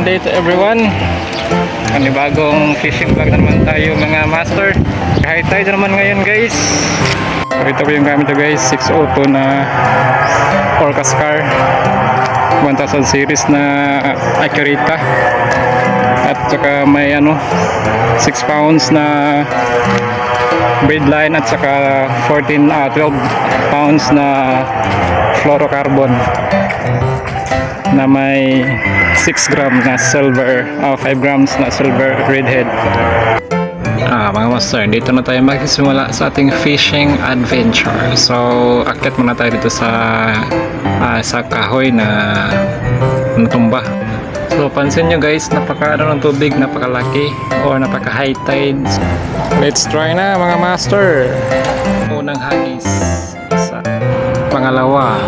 Magandang day to everyone. Panibagong fishing vlog na naman tayo mga master. High tide naman ngayon guys. So, ito po yung gamit ko guys, 602 na Orcascar 1000 series na Accurita. At saka may 6 pounds na braid line at saka 12 pounds na fluorocarbon na may 6 grams na silver, 5 grams na silver redhead. Mga master, dito na tayo magsisimula sa ating fishing adventure. So, akit muna tayo dito sa kahoy na natumba. So, pansin nyo guys, napaka ng tubig, napakalaki or napaka high tides. Let's try na mga master. Unang hagis, isa, pangalawa.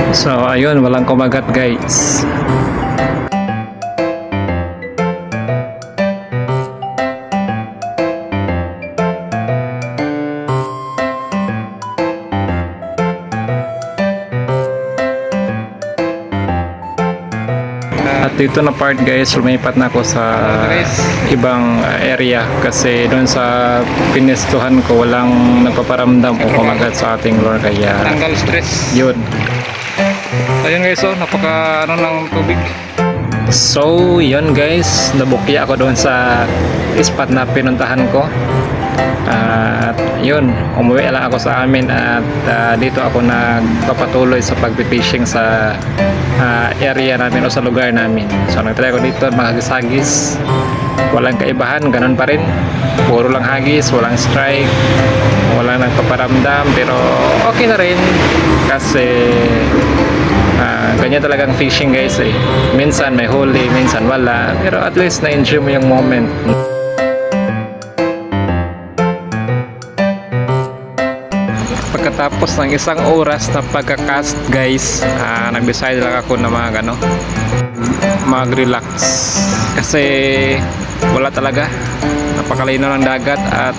So ayun, walang kumagat guys. At dito na part guys, lumipat na ako sa ibang area kasi doon sa pinestuhan ko walang nagpaparamdam o kumagat sa ating lure, kaya tanggal stress yun. Ayun guys, napaka ng tubig. So yun guys, nabukya ako doon sa spot na pinuntahan ko. At yun, umuwi lang ako sa amin at dito ako nagpapatuloy sa pagpipishing sa area namin o sa lugar namin. So nagtry ko dito maghagis-hagis, walang kaibahan, ganun pa rin, puro lang hagis, walang strike, walang nagpaparamdam, pero okay na rin kasi ganyan talagang fishing guys eh. Minsan may huli, minsan wala, pero at least na-enjoy mo yung moment. Pagkatapos ng isang oras na pagka-cast guys, nag-decide lang ako na mag-relax kasi wala talaga, napakalinaw ng dagat at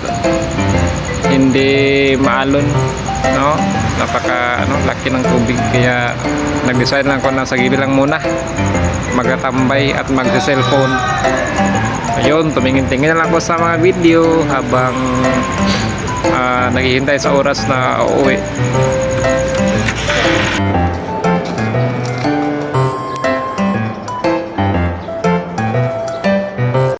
hindi maalon, no? Laki ng tubig, kaya nag-decide lang ako na sa gilid lang muna magtatambay at mag-cellphone. Ayun, tumingin-tingin na lang ako sa mga video habang naghihintay sa oras na uuwi.